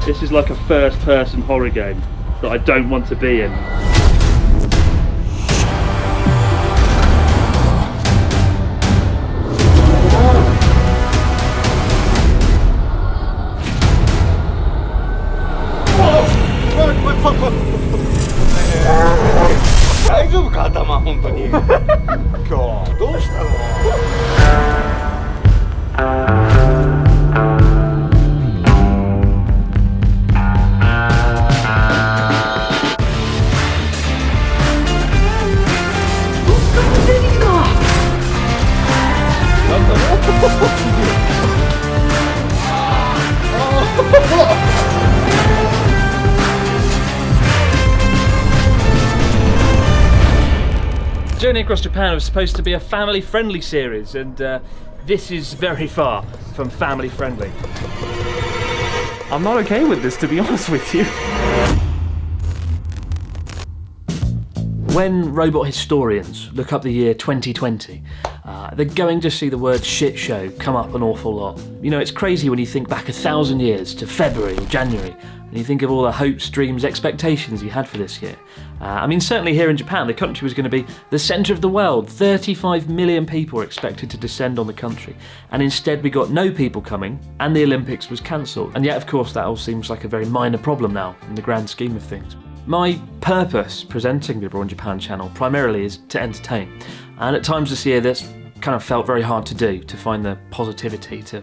This is like a first-person horror game that I don't want to be in. Journey Across Japan was supposed to be a family-friendly series, and this is very far from family-friendly. I'm not okay with this, to be honest with you. When robot historians look up the year 2020, they're going to see the word shit show come up an awful lot. You know, it's crazy when you think back 1,000 years to February or January, and you think of all the hopes, dreams, expectations you had for this year. I mean, certainly here in Japan, the country was going to be the centre of the world. 35 million people were expected to descend on the country, and instead we got no people coming, and the Olympics was cancelled. And yet, of course, that all seems like a very minor problem now, in the grand scheme of things. My purpose presenting the Abroad in Japan channel primarily is to entertain, and at times this year that's kind of felt very hard to do, to find the positivity to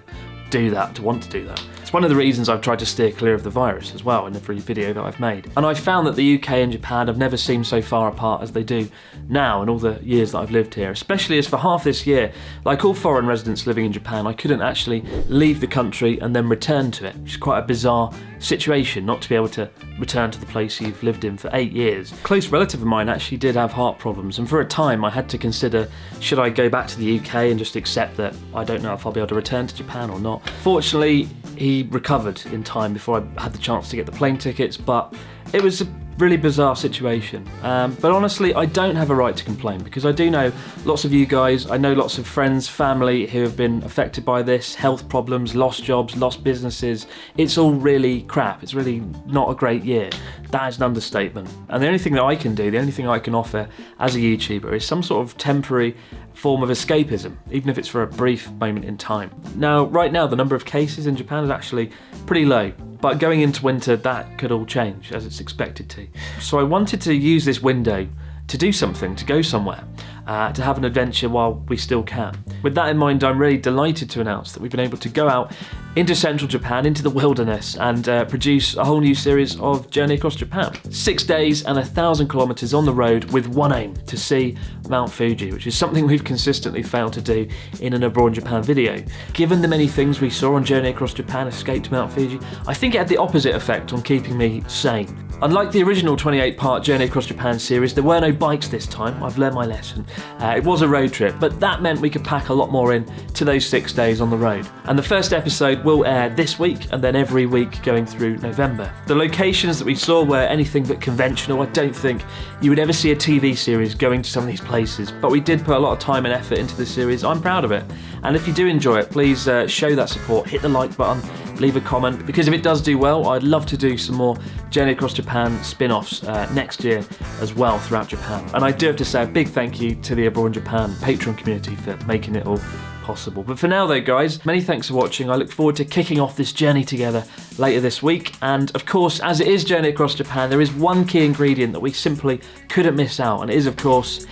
do that, to want to do that. It's one of the reasons I've tried to steer clear of the virus as well in every video that I've made. And I've found that the UK and Japan have never seemed so far apart as they do now in all the years that I've lived here, especially as for half this year, like all foreign residents living in Japan, I couldn't actually leave the country and then return to it, which is quite a bizarre situation, not to be able to return to the place you've lived in for 8 years. A close relative of mine actually did have heart problems, and for a time I had to consider, should I go back to the UK and just accept that I don't know if I'll be able to return to Japan or not. Fortunately, he recovered in time before I had the chance to get the plane tickets, but it was a really bizarre situation. But honestly, I don't have a right to complain, because I do know lots of you guys, I know lots of friends, family who have been affected by this, health problems, lost jobs, lost businesses. It's all really crap. It's really not a great year. That is an understatement. And the only thing that I can do, the only thing I can offer as a YouTuber is some sort of temporary form of escapism, even if it's for a brief moment in time. Now, right now, the number of cases in Japan is actually pretty low, but going into winter, that could all change, as it's expected to. So I wanted to use this window to do something, to go somewhere, to have an adventure while we still can. With that in mind, I'm really delighted to announce that we've been able to go out into central Japan, into the wilderness, and produce a whole new series of Journey Across Japan. 6 days and 1,000 kilometres on the road with one aim, to see Mount Fuji, which is something we've consistently failed to do in an Abroad in Japan video. Given the many things we saw on Journey Across Japan, Escape to Mount Fuji, I think it had the opposite effect on keeping me sane. Unlike the original 28-part Journey Across Japan series, there were no bikes this time. I've learned my lesson. It was a road trip, but that meant we could pack a lot more in to those 6 days on the road. And the first episode will air this week, and then every week going through November. The locations that we saw were anything but conventional. I don't think you would ever see a TV series going to some of these places, but we did put a lot of time and effort into this series. I'm proud of it. And if you do enjoy it, please show that support, hit the like button, leave a comment, because if it does do well, I'd love to do some more Journey Across Japan spin-offs next year as well throughout Japan. And I do have to say a big thank you to the Abroad in Japan Patreon community for making it all possible. But for now though, guys, many thanks for watching. I look forward to kicking off this journey together later this week. And of course, as it is Journey Across Japan, there is one key ingredient that we simply couldn't miss out, and it is, of course,